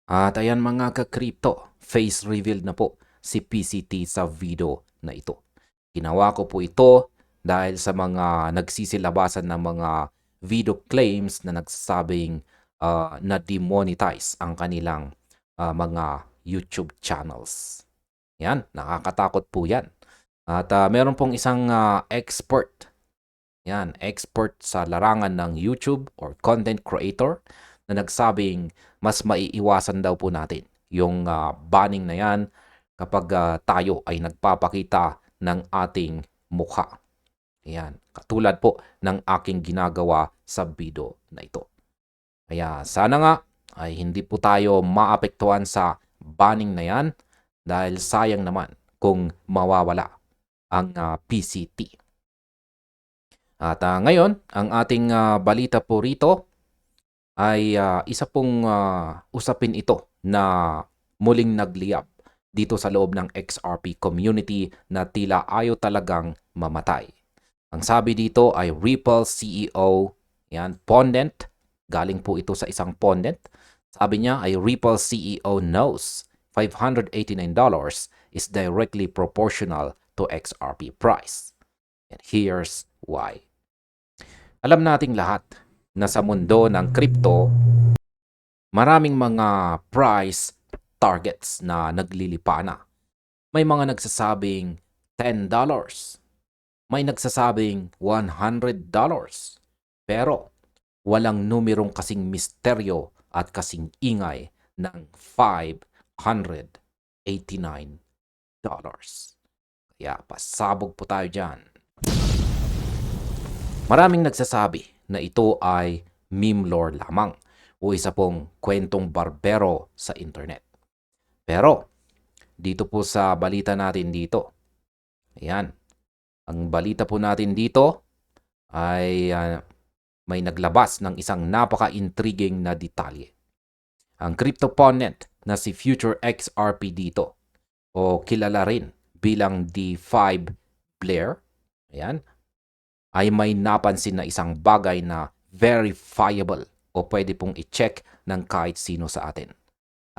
At ayan mga ka-crypto, face reveal na po si PCT sa video na ito. Ginawa ko po ito dahil sa mga nagsisilabasan ng mga video claims na nagsasabing na demonetize ang kanilang mga YouTube channels. Yan, nakakatakot po yan. At meron pong isang expert, yan, expert sa larangan ng YouTube or content creator na nagsabing mas maiiwasan daw po natin yung banning na yan kapag tayo ay nagpapakita ng ating mukha. Yan, katulad po ng aking ginagawa sa video na ito. Kaya sana nga ay hindi po tayo maapektuhan sa banning na yan dahil sayang naman kung mawawala ang PCT. At ngayon, ang ating balita po rito ay isa pong usapin ito na muling nagliyab dito sa loob ng XRP community na tila ayaw talagang mamatay. Ang sabi dito ay Ripple CEO, yan, Pondent, galing po ito sa isang Pondent. Sabi niya ay Ripple CEO knows $589 is directly proportional to XRP price. And here's why. Alam nating lahat na sa mundo ng crypto, maraming mga price targets na naglilipana. May mga nagsasabing $10, may nagsasabing $100, pero walang numerong kasing misteryo at kasing ingay ng $589. Kaya pasabog po tayo dyan. Maraming nagsasabi na ito ay meme lore lamang o isa pong kwentong barbero sa internet. Pero dito po sa balita natin dito, ayan, ang balita po natin dito ay may naglabas ng isang napaka-intriguing na detalye. Ang CryptoPonent na si Future XRP dito o kilala rin bilang D5 Blair, ayan, ay may napansin na isang bagay na verifiable o pwede pong i-check ng kahit sino sa atin.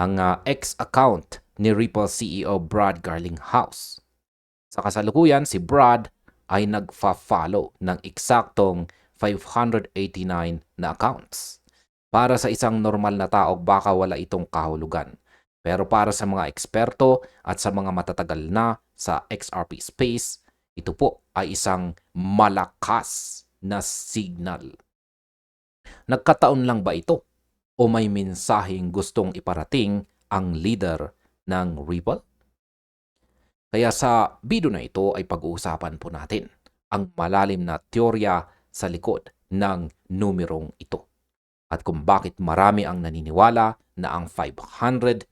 Ang X account ni Ripple CEO Brad Garlinghouse. Sa kasalukuyan, si Brad ay nagfa-follow ng eksaktong 589 na accounts. Para sa isang normal na tao, baka wala itong kahulugan. Pero para sa mga eksperto at sa mga matatagal na sa XRP space, ito po ay isang malakas na signal. Nagkataon lang ba ito? O may mensaheng gustong iparating ang leader ng Ripple? Kaya sa video na ito ay pag-uusapan po natin ang malalim na teorya sa likod ng numerong ito at kung bakit marami ang naniniwala na ang $589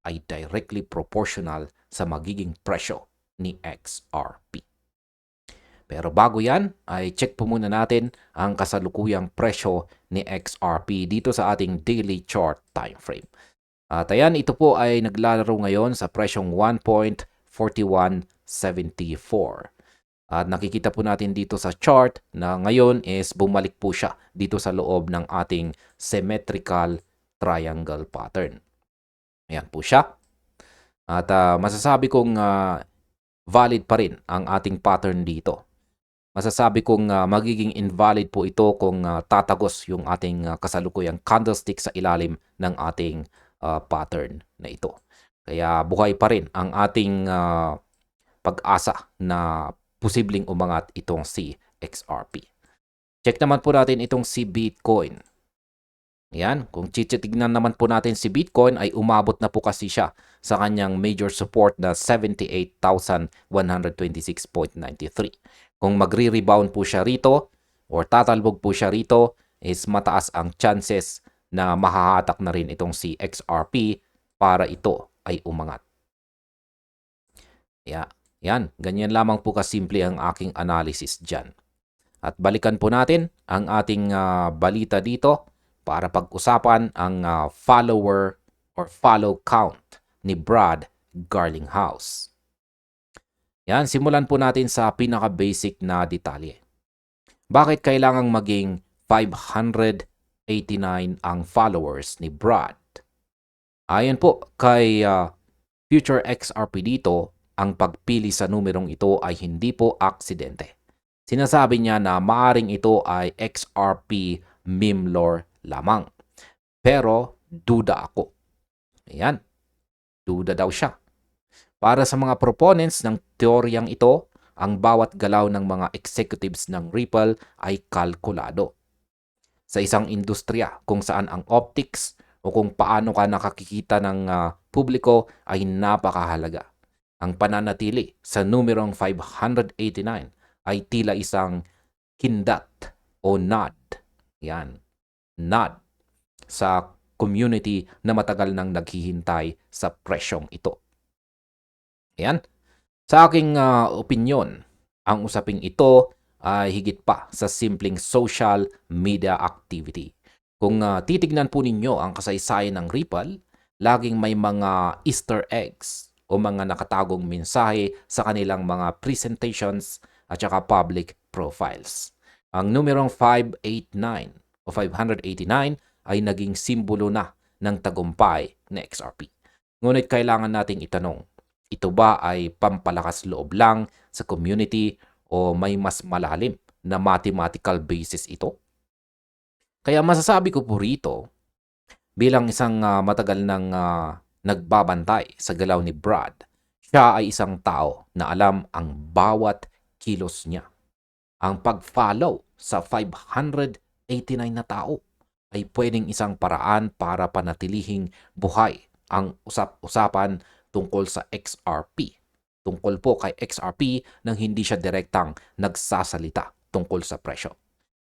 ay directly proportional sa magiging presyo ni XRP. Pero bago yan, ay check po muna natin ang kasalukuyang presyo ni XRP dito sa ating daily chart time frame. At ayan, ito po ay naglalaro ngayon sa presyong 1.4174. At nakikita po natin dito sa chart na ngayon is bumalik po siya dito sa loob ng ating symmetrical triangle pattern. Ayan po siya. At masasabi kong valid pa rin ang ating pattern dito. Masasabi kong magiging invalid po ito kung tatagos yung ating kasalukuyang candlestick sa ilalim ng ating pattern na ito. Kaya buhay pa rin ang ating pag-asa na posibleng umangat itong si XRP. Check naman po natin itong si Bitcoin. Yan, kung titignan naman po natin si Bitcoin ay umabot na po kasi siya sa kanyang major support na 78,126.93. Kung magre-rebound po siya rito or tatalbog po siya rito is mataas ang chances na mahahatak na rin itong si XRP para ito ay umangat. Yan, ganyan lamang po kasimple ang aking analysis dyan. At balikan po natin ang ating balita dito para pag-usapan ang follower or follow count ni Brad Garlinghouse. Yan, simulan po natin sa pinaka-basic na detalye. Bakit kailangang maging $589 ang followers ni Brad. Ayon po kay Future XRP dito, ang pagpili sa numerong ito ay hindi po aksidente. Sinasabi niya na maaring ito ay XRP meme lore lamang. Pero duda ako. Ayan, duda daw siya. Para sa mga proponents ng teoryang ito, ang bawat galaw ng mga executives ng Ripple ay kalkulado. Sa isang industriya kung saan ang optics o kung paano ka nakakikita ng publiko ay napakahalaga. Ang pananatili sa numerong 589 ay tila isang kindat o nod. Yan, nod sa community na matagal nang naghihintay sa presyong ito. Ayan. Sa aking opinyon, ang usaping ito ay higit pa sa simpleng social media activity. Kung titignan po ninyo ang kasaysayan ng Ripple, laging may mga Easter eggs o mga nakatagong mensahe sa kanilang mga presentations at saka public profiles. Ang numerong 589 o 589 ay naging simbolo na ng tagumpay ng XRP. Ngunit kailangan nating itanong, ito ba ay pampalakas loob lang sa community o may mas malalim na mathematical basis ito? Kaya masasabi ko po rito, bilang isang matagal nang nagbabantay sa galaw ni Brad, siya ay isang tao na alam ang bawat kilos niya. Ang pag-follow sa 589 na tao ay pwedeng isang paraan para panatilihing buhay ang usap-usapan tungkol sa XRP. Tungkol po kay XRP nang hindi siya direktang nagsasalita tungkol sa presyo.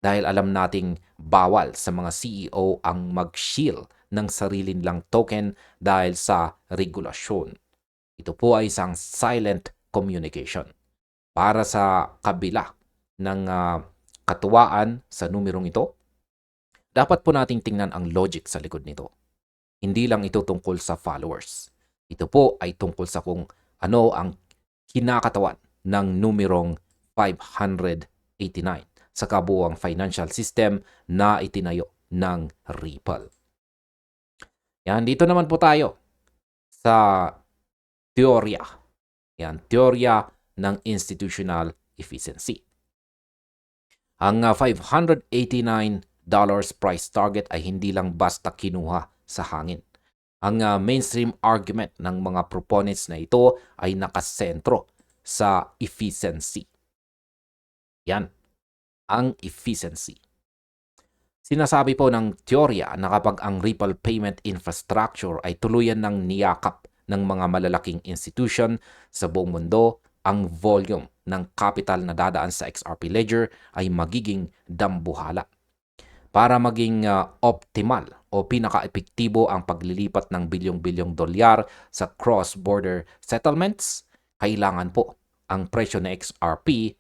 Dahil alam nating bawal sa mga CEO ang mag-shield ng sarili nilang token dahil sa regulasyon. Ito po ay isang silent communication. Para sa kabila ng katuwaan sa numerong ito, dapat po nating tingnan ang logic sa likod nito. Hindi lang ito tungkol sa followers. Ito po ay tungkol sa kung ano ang kinakatawan ng numerong 589 sa kabuuang financial system na itinayo ng Ripple. Yan, dito naman po tayo sa teorya. Yan, teorya ng institutional efficiency. Ang $589 price target ay hindi lang basta kinuha sa hangin. Ang mainstream argument ng mga proponents na ito ay nakasentro sa efficiency. Yan, ang efficiency. Sinasabi po ng teorya na kapag ang Ripple payment infrastructure ay tuluyan ng niyakap ng mga malalaking institution sa buong mundo, ang volume ng capital na dadaan sa XRP Ledger ay magiging dambuhala. Para maging optimal o pinaka-epektibo ang paglilipat ng bilyong-bilyong dolyar sa cross-border settlements, kailangan po ang presyo ng XRP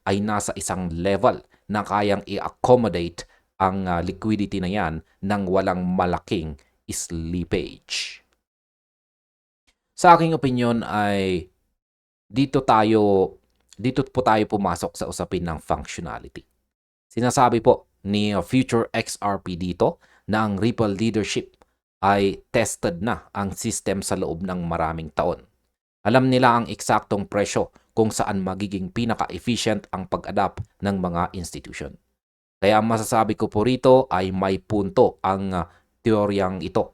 ay nasa isang level na kayang i-accommodate ang liquidity na yan ng walang malaking slippage. Sa aking opinion ay dito po tayo pumasok sa usapin ng functionality. Sinasabi po ni Future XRP dito na ang Ripple leadership ay tested na ang system sa loob ng maraming taon. Alam nila ang eksaktong presyo kung saan magiging pinaka-efficient ang pag-adapt ng mga institution. Kaya ang masasabi ko po rito ay may punto ang teoryang ito.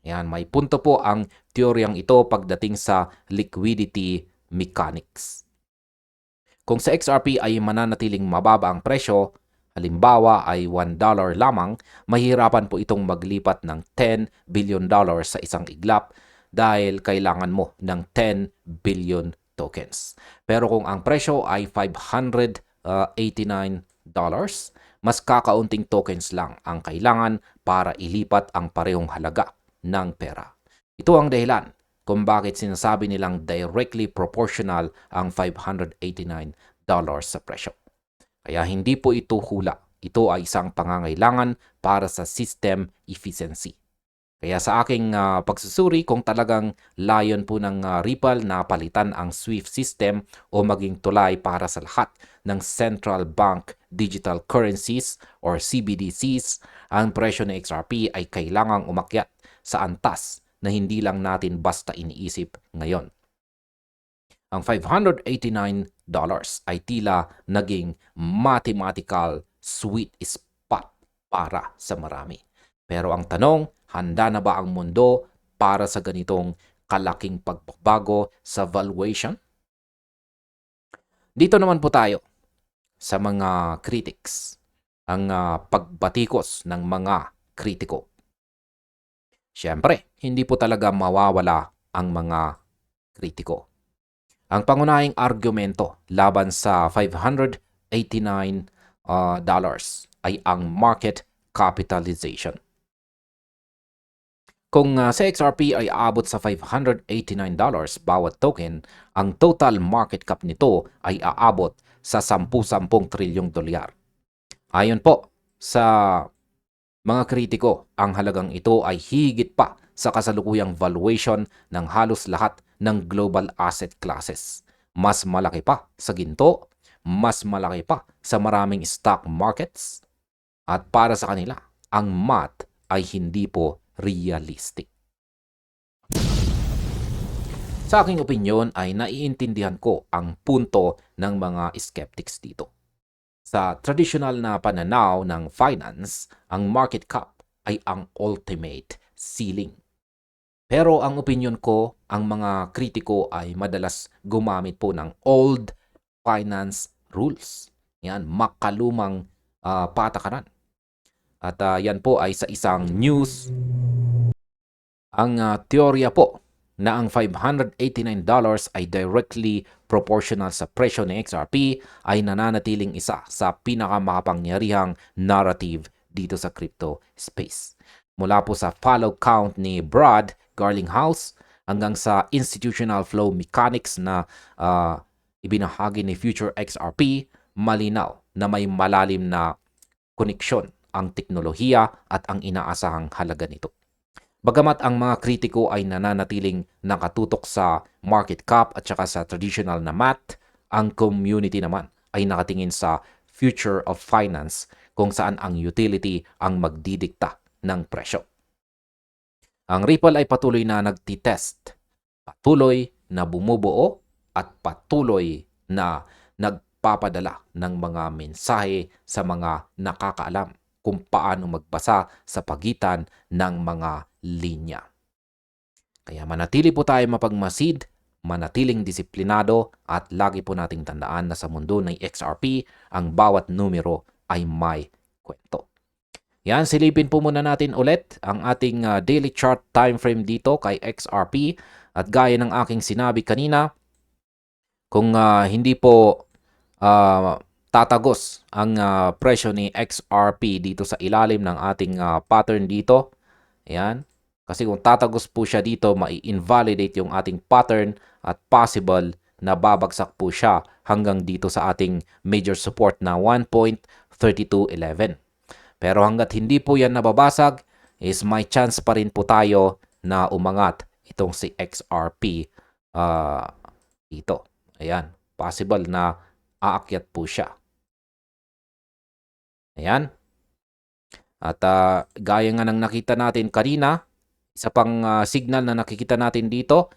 Yan, may punto po ang teoryang ito pagdating sa liquidity mechanics. Kung sa XRP ay mananatiling mababa ang presyo, halimbawa ay $1 lamang, mahirapan po itong maglipat ng $10 billion sa isang iglap dahil kailangan mo ng 10 billion tokens. Pero kung ang presyo ay $589, mas kakaunting tokens lang ang kailangan para ilipat ang parehong halaga ng pera. Ito ang dahilan kung bakit sinasabi nilang directly proportional ang $589 sa presyo. Kaya hindi po ito hula. Ito ay isang pangangailangan para sa system efficiency. Kaya sa aking pagsusuri, kung talagang layon po ng Ripple na palitan ang SWIFT system o maging tulay para sa lahat ng central bank digital currencies or CBDCs, ang presyo ng XRP ay kailangang umakyat sa antas na hindi lang natin basta iniisip ngayon. Ang $589 ay tila naging mathematical sweet spot para sa marami. Pero ang tanong, handa na ba ang mundo para sa ganitong kalaking pagbabago sa valuation? Dito naman po tayo sa mga critics, ang pagbatikos ng mga kritiko. Siyempre, hindi po talaga mawawala ang mga kritiko. Ang pangunahing argumento laban sa $589 ay ang market capitalization. Kung sa XRP ay aabot sa $589 bawat token, ang total market cap nito ay aabot sa 10 trilyong dolyar. Ayon po sa mga kritiko, ang halagang ito ay higit pa sa kasalukuyang valuation ng halos lahat ng global asset classes. Mas malaki pa sa ginto, mas malaki pa sa maraming stock markets, at para sa kanila, ang math ay hindi po realistic. Sa aking opinyon ay naiintindihan ko ang punto ng mga skeptics dito. Sa traditional na pananaw ng finance, ang market cap ay ang ultimate ceiling. Pero ang opinyon ko, ang mga kritiko ay madalas gumamit po ng old finance rules. Yan, makalumang patakaran. At yan po ay sa isang news. Ang teorya po na ang $589 ay directly proportional sa presyo ng XRP ay nananatiling isa sa pinakamakapangyarihang narrative dito sa crypto space. Mula po sa follow count ni Brad Garlinghouse hanggang sa institutional flow mechanics na ibinahagi ni Future XRP, malinaw na may malalim na koneksyon ang teknolohiya at ang inaasahang halaga nito. Bagamat ang mga kritiko ay nananatiling nakatutok sa market cap at saka sa traditional na math, ang community naman ay nakatingin sa future of finance kung saan ang utility ang magdidikta ng presyo. Ang Ripple ay patuloy na nagtitest, patuloy na bumubuo at patuloy na nagpapadala ng mga mensahe sa mga nakakaalam kung paano magbasa sa pagitan ng mga linya. Kaya manatili po tayo mapagmasid, manatiling disiplinado at lagi po nating tandaan na sa mundo ng XRP, ang bawat numero ay may kwento. Yan, silipin po muna natin ulit ang ating daily chart time frame dito kay XRP. At gaya ng aking sinabi kanina, kung hindi po tatagos ang presyo ni XRP dito sa ilalim ng ating pattern dito. Ayan. Kasi kung tatagos po siya dito, mai-invalidate yung ating pattern at possible na babagsak po siya hanggang dito sa ating major support na 1.3211. Pero hanggat hindi po yan nababasag, is may chance pa rin po tayo na umangat itong si XRP dito. Ayan. Possible na aakyat po siya. Ayan. At gaya nga ng nakita natin kanina, isa pang signal na nakikita natin dito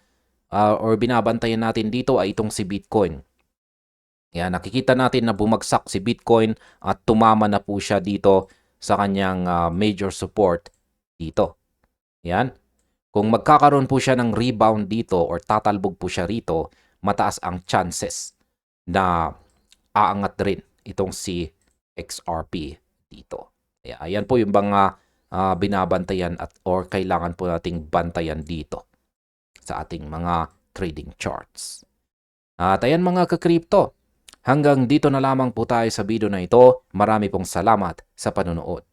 or binabantayan natin dito ay itong si Bitcoin. Ayan, nakikita natin na bumagsak si Bitcoin at tumama na po siya dito sa kanyang major support dito. Ayan. Kung magkakaroon po siya ng rebound dito or tatalbog po siya rito, mataas ang chances na aangat rin itong si XRP dito. Ayan po yung mga binabantayan at or kailangan po nating bantayan dito sa ating mga trading charts. At ayan mga ka-crypto, hanggang dito na lamang po tayo sa video na ito. Marami pong salamat sa panonood.